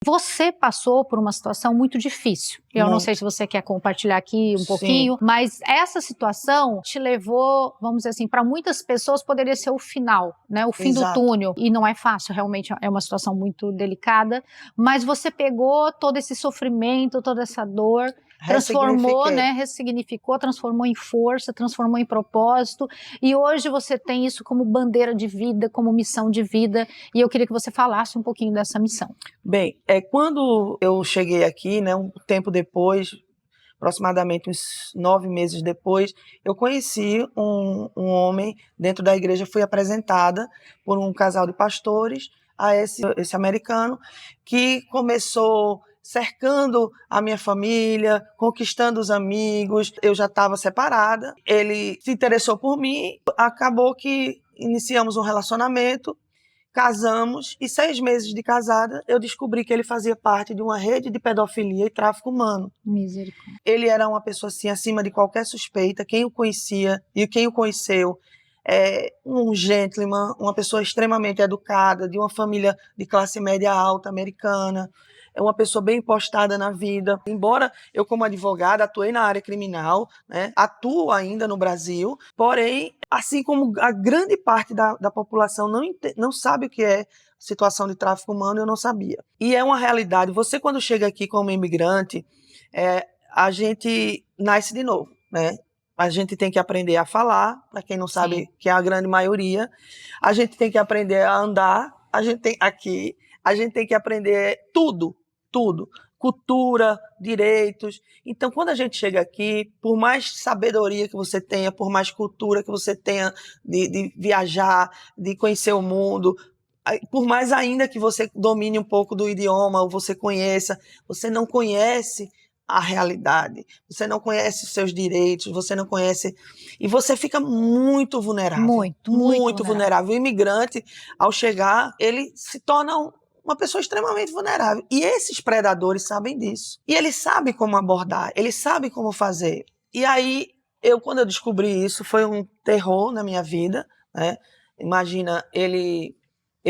Você passou por uma situação muito difícil. Eu não sei se você quer compartilhar aqui um pouquinho, mas essa situação te levou, vamos dizer assim, para muitas pessoas poderia ser o final, né? O fim do túnel. E não é fácil, realmente é uma situação muito delicada. Mas você pegou todo esse sofrimento, toda essa dor, transformou, né? Ressignificou, transformou em força, transformou em propósito. E hoje você tem isso como bandeira de vida, como missão de vida. E eu queria que você falasse um pouquinho dessa missão. Bem, quando eu cheguei aqui, né, um tempo depois, aproximadamente uns 9 meses depois, eu conheci um homem dentro da igreja, fui apresentada por um casal de pastores a esse americano que começou cercando a minha família, conquistando os amigos. Eu já estava separada, ele se interessou por mim, acabou que iniciamos um relacionamento, casamos e 6 meses de casada eu descobri que ele fazia parte de uma rede de pedofilia e tráfico humano. Misericórdia. Ele era uma pessoa assim, acima de qualquer suspeita. Quem o conhecia e quem o conheceu um gentleman, uma pessoa extremamente educada, de uma família de classe média alta americana. É uma pessoa bem postada na vida. Embora eu, como advogada, atuei na área criminal, né, atuo ainda no Brasil, porém, assim como a grande parte da população não sabe o que é situação de tráfico humano, eu não sabia. E é uma realidade. Você, quando chega aqui como imigrante, a gente nasce de novo, né? A gente tem que aprender a falar, para quem não sabe, sim, que é a grande maioria. A gente tem que aprender a andar. A gente tem que aprender tudo. Cultura, direitos. Então, quando a gente chega aqui, por mais sabedoria que você tenha, por mais cultura que você tenha de viajar, de conhecer o mundo, por mais ainda que você domine um pouco do idioma, ou você conheça, você não conhece a realidade, você não conhece os seus direitos, você não conhece, e você fica muito vulnerável. Muito vulnerável. O imigrante, ao chegar, ele se torna uma pessoa extremamente vulnerável. E esses predadores sabem disso. E eles sabem como abordar, eles sabem como fazer. E aí, quando eu descobri isso, foi um terror na minha vida, né? Imagina, ele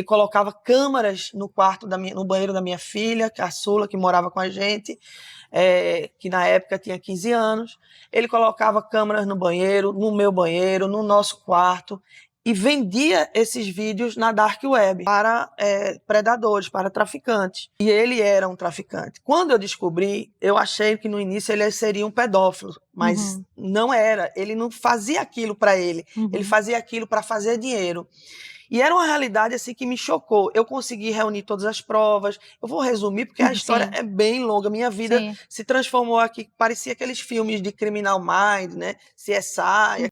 colocava câmeras no no banheiro da minha filha, caçula, que morava com a gente, que na época tinha 15 anos. Ele colocava câmeras no banheiro, no meu banheiro, no nosso quarto, e vendia esses vídeos na dark web para predadores, para traficantes. E ele era um traficante. Quando eu descobri, eu achei que no início ele seria um pedófilo, mas não era. Ele não fazia aquilo para ele, ele fazia aquilo para fazer dinheiro. E era uma realidade assim que me chocou. Eu consegui reunir todas as provas. Eu vou resumir porque a história é bem longa. Minha vida se transformou aqui, parecia aqueles filmes de Criminal Mind, né? CSI.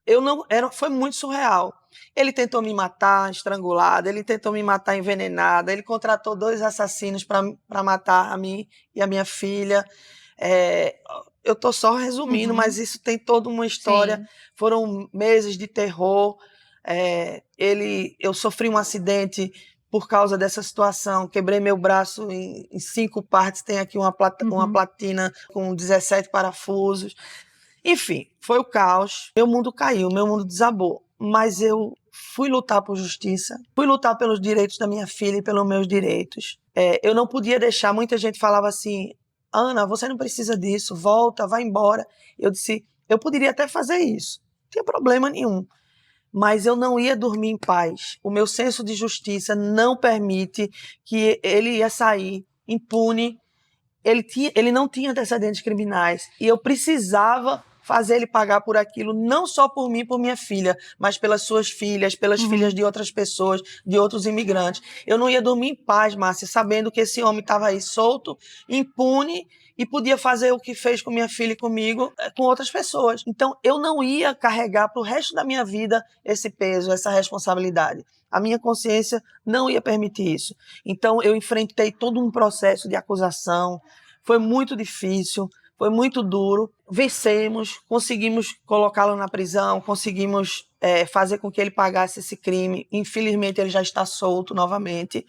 Foi muito surreal. Ele tentou me matar estrangulada, ele tentou me matar envenenada, ele contratou 2 assassinos para matar a mim e a minha filha. Eu estou só resumindo, mas isso tem toda uma história. Sim. Foram meses de terror. Eu sofri um acidente por causa dessa situação, quebrei meu braço em 5 partes, tem aqui uma platina com 17 parafusos. Enfim, foi o caos. Meu mundo caiu, meu mundo desabou. Mas eu fui lutar por justiça, fui lutar pelos direitos da minha filha e pelos meus direitos. Eu não podia deixar, muita gente falava assim, Ana, você não precisa disso, volta, vai embora. Eu disse, eu poderia até fazer isso, não tinha problema nenhum. Mas eu não ia dormir em paz. O meu senso de justiça não permite que ele ia sair impune. Ele não tinha antecedentes criminais e eu precisava fazer ele pagar por aquilo, não só por mim, por minha filha, mas pelas suas filhas, pelas filhas de outras pessoas, de outros imigrantes. Eu não ia dormir em paz, Márcia, sabendo que esse homem estava aí solto, impune, e podia fazer o que fez com minha filha e comigo, com outras pessoas. Então, eu não ia carregar para o resto da minha vida esse peso, essa responsabilidade. A minha consciência não ia permitir isso. Então, eu enfrentei todo um processo de acusação. Foi muito difícil, foi muito duro. Vencemos, conseguimos colocá-lo na prisão, conseguimos fazer com que ele pagasse esse crime. Infelizmente, ele já está solto novamente,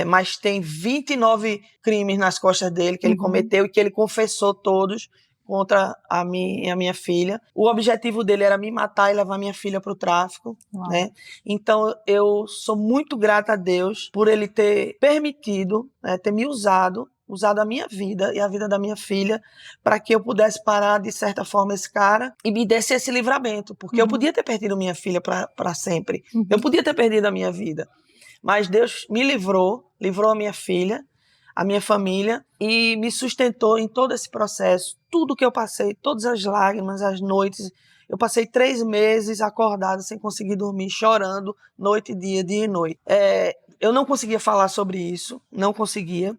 mas tem 29 crimes nas costas dele que ele cometeu e que ele confessou todos contra a mim e a minha filha. O objetivo dele era me matar e levar minha filha para o tráfico, né? Então, eu sou muito grata a Deus por ele ter permitido, ter me usado usado a minha vida e a vida da minha filha para que eu pudesse parar, de certa forma, esse cara e me desse esse livramento, porque eu podia ter perdido minha filha para sempre. Eu podia ter perdido a minha vida. Mas Deus me livrou a minha filha, a minha família, e me sustentou em todo esse processo. Tudo que eu passei, todas as lágrimas, as noites. Eu passei 3 meses acordada, sem conseguir dormir, chorando, noite e dia e noite. Eu não conseguia falar sobre isso, não conseguia.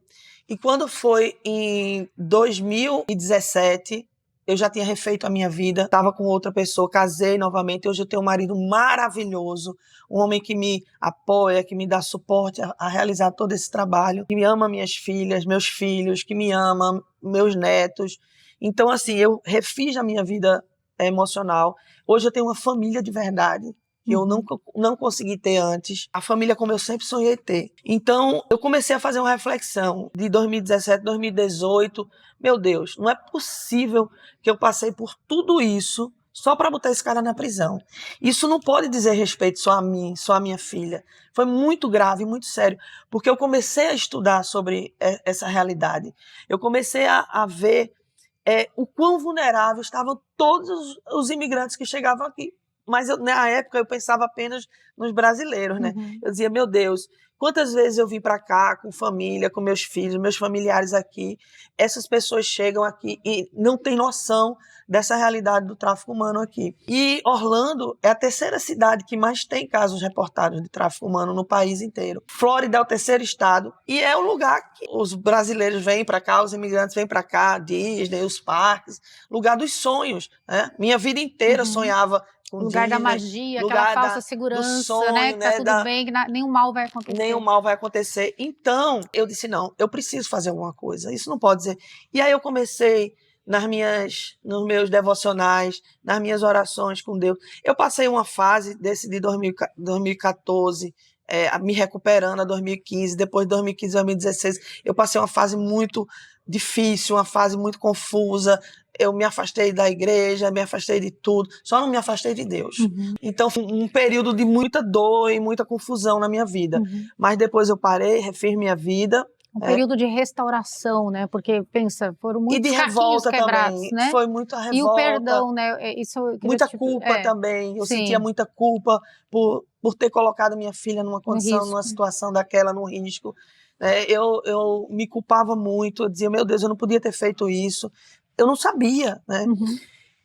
E quando foi em 2017, eu já tinha refeito a minha vida, estava com outra pessoa, casei novamente. Hoje eu tenho um marido maravilhoso, um homem que me apoia, que me dá suporte a realizar todo esse trabalho, que me ama minhas filhas, meus filhos, que me ama meus netos. Então, assim, eu refiz a minha vida emocional. Hoje eu tenho uma família de verdade, que eu não consegui ter antes. A família como eu sempre sonhei ter. Então, eu comecei a fazer uma reflexão de 2017, 2018. Meu Deus, não é possível que eu passei por tudo isso só para botar esse cara na prisão. Isso não pode dizer respeito só a mim, só a minha filha. Foi muito grave, muito sério, porque eu comecei a estudar sobre essa realidade. Eu comecei a ver o quão vulnerável estavam todos os imigrantes que chegavam aqui. Mas na época eu pensava apenas nos brasileiros, né? Eu dizia, meu Deus, quantas vezes eu vim para cá com família, com meus filhos, meus familiares aqui, essas pessoas chegam aqui e não têm noção dessa realidade do tráfico humano aqui. E Orlando é a 3ª cidade que mais tem casos reportados de tráfico humano no país inteiro. Flórida é o 3º estado e é o lugar que os brasileiros vêm para cá, os imigrantes vêm para cá, Disney, os parques, lugar dos sonhos, né? Minha vida inteira eu sonhava com lugar Disney, da magia, lugar aquela falsa segurança, do sonho, né? Que tá tudo bem, que nenhum mal vai acontecer. Nenhum mal vai acontecer. Então, eu disse, não, eu preciso fazer alguma coisa. Isso não pode ser. E aí eu comecei nos meus devocionais, nas minhas orações com Deus. Eu passei uma fase desse de 2014, me recuperando a 2015, depois de 2015, 2016, eu passei uma fase muito difícil, uma fase muito confusa. Eu me afastei da igreja, me afastei de tudo, só não me afastei de Deus. Então foi um período de muita dor e muita confusão na minha vida. Mas depois eu parei, refiz minha vida. Um período de restauração, né? Porque, pensa, foram E de muitos caquinhos revolta quebrados, também. né? Foi muita revolta. E o perdão, né? Isso eu queria muita culpa também. Eu sentia muita culpa por ter colocado minha filha numa condição, numa situação daquela, num risco. Eu me culpava muito. Eu dizia, meu Deus, eu não podia ter feito isso. Eu não sabia, né?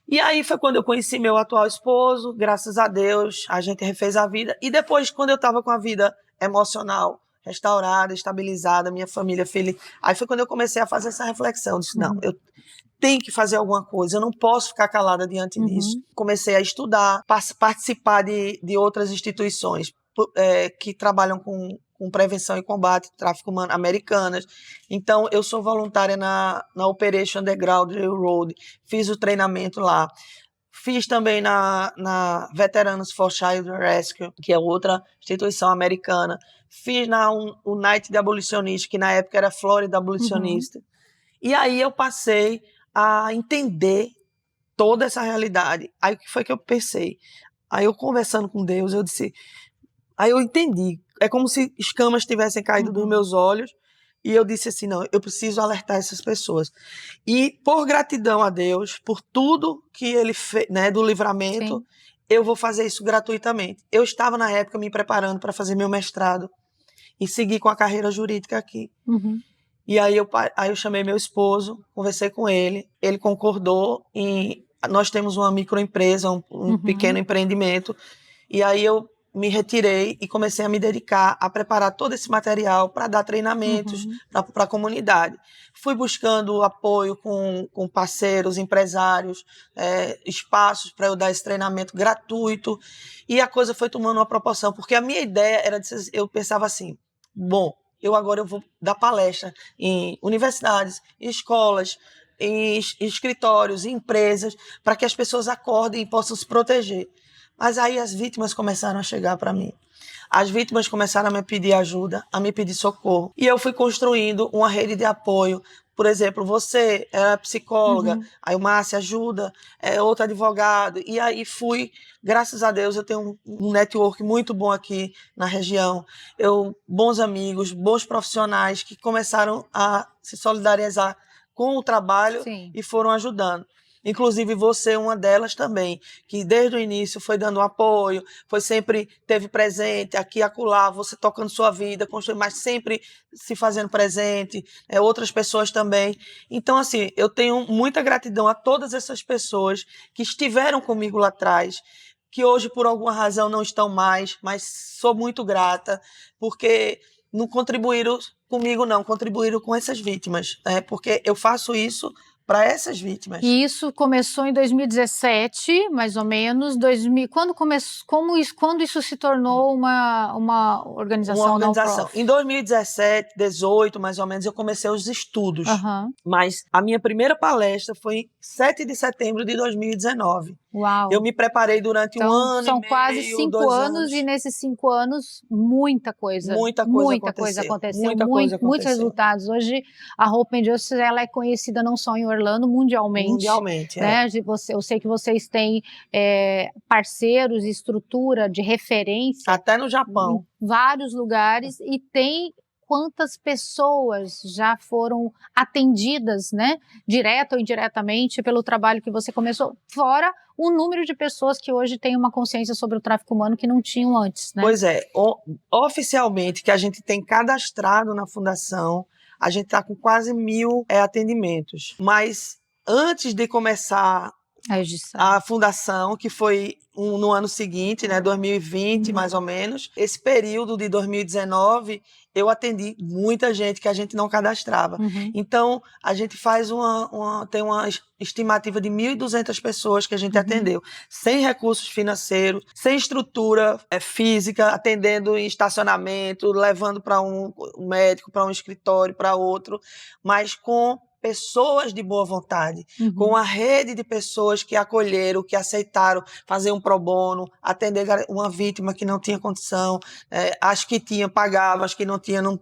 E aí foi quando eu conheci meu atual esposo. Graças a Deus, a gente refez a vida. E depois, quando eu estava com a vida emocional restaurada, estabilizada, minha família feliz, aí foi quando eu comecei a fazer essa reflexão. Eu disse, não, eu tenho que fazer alguma coisa, eu não posso ficar calada diante disso. Comecei a estudar, participar de outras instituições que trabalham com prevenção e combate ao tráfico humano, americanas. Então, eu sou voluntária na Operation Underground Railroad, fiz o treinamento lá. Fiz também na Veteranos for Child Rescue, que é outra instituição americana. Fiz na United Abolitionist, que na época era Florida Abolitionista. E aí eu passei a entender toda essa realidade. Aí o que foi que eu pensei? Aí eu conversando com Deus, eu disse... Aí eu entendi. É como se escamas tivessem caído dos meus olhos. E eu disse assim, não, eu preciso alertar essas pessoas. E por gratidão a Deus, por tudo que Ele fez, né, do livramento, eu vou fazer isso gratuitamente. Eu estava, na época, me preparando para fazer meu mestrado e seguir com a carreira jurídica aqui. E aí eu chamei meu esposo, conversei com ele concordou nós temos uma microempresa, um pequeno empreendimento, e aí eu me retirei e comecei a me dedicar a preparar todo esse material para dar treinamentos para a comunidade. Fui buscando apoio com parceiros, empresários, espaços para eu dar esse treinamento gratuito, e a coisa foi tomando uma proporção, porque a minha ideia era, eu pensava assim, bom, agora eu vou dar palestra em universidades, em escolas, em escritórios, em empresas, para que as pessoas acordem e possam se proteger. Mas aí as vítimas começaram a chegar para mim. As vítimas começaram a me pedir ajuda, a me pedir socorro. E eu fui construindo uma rede de apoio por exemplo, você é psicóloga, Uhum. aí o Márcio ajuda, outro advogado, e aí graças a Deus, eu tenho um network muito bom aqui na região, bons amigos, bons profissionais que começaram a se solidarizar com o trabalho Sim. e foram ajudando. Inclusive você, uma delas também, que desde o início foi dando apoio, sempre teve presente, aqui e acolá, você tocando sua vida, mas sempre se fazendo presente, outras pessoas também. Então, assim, eu tenho muita gratidão a todas essas pessoas que estiveram comigo lá atrás, que hoje, por alguma razão, não estão mais, mas sou muito grata, porque não contribuíram comigo, não, contribuíram com essas vítimas, porque eu faço isso para essas vítimas. E isso começou em 2017, mais ou menos. Quando isso se tornou uma organização non-profit? Em 2017, 2018, mais ou menos, eu comecei os estudos. Uhum. Mas a minha primeira palestra foi em 7 de setembro de 2019. Uau! Eu me preparei durante um ano São e meio, quase 5 2 anos, e nesses 5 anos, muita coisa aconteceu. Muitos resultados. Hoje, a Hope and Justice, ela é conhecida não só em Orlando, mundialmente. Né? Eu sei que vocês têm parceiros, estrutura de referência. Até no Japão. Em vários lugares, e tem quantas pessoas já foram atendidas, né, direta ou indiretamente, pelo trabalho que você começou, fora o número de pessoas que hoje têm uma consciência sobre o tráfico humano que não tinham antes, né? Pois é, oficialmente, que a gente tem cadastrado na Fundação, a gente está com quase 1.000 atendimentos, mas antes de começar a fundação, que foi no ano seguinte, né, 2020, mais ou menos, esse período de 2019, eu atendi muita gente que a gente não cadastrava. Uhum. Então, a gente faz tem uma estimativa de 1.200 pessoas que a gente atendeu, sem recursos financeiros, sem estrutura física, atendendo em estacionamento, levando para um médico, para um escritório, para outro, mas com pessoas de boa vontade, com a rede de pessoas que acolheram, que aceitaram fazer um pro bono, atender uma vítima que não tinha condição, as que tinham pagavam, as que não tinham,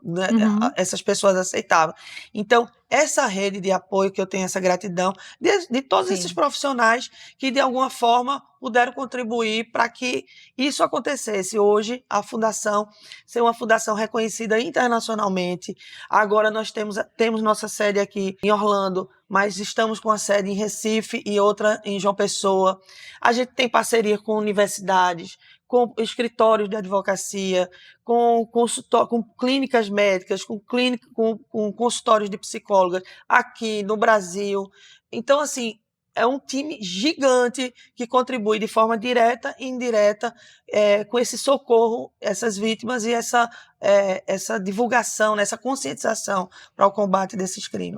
essas pessoas aceitavam. Então, essa rede de apoio, que eu tenho essa gratidão, de todos esses profissionais que, de alguma forma, puderam contribuir para que isso acontecesse. Hoje, a Fundação ser uma fundação reconhecida internacionalmente. Agora nós temos nossa sede aqui em Orlando, mas estamos com a sede em Recife e outra em João Pessoa. A gente tem parceria com universidades, com escritórios de advocacia, com clínicas médicas, com consultórios de psicólogas aqui no Brasil. Então, assim, é um time gigante que contribui de forma direta e indireta com esse socorro, essas vítimas, e essa divulgação, essa conscientização para o combate desses crimes.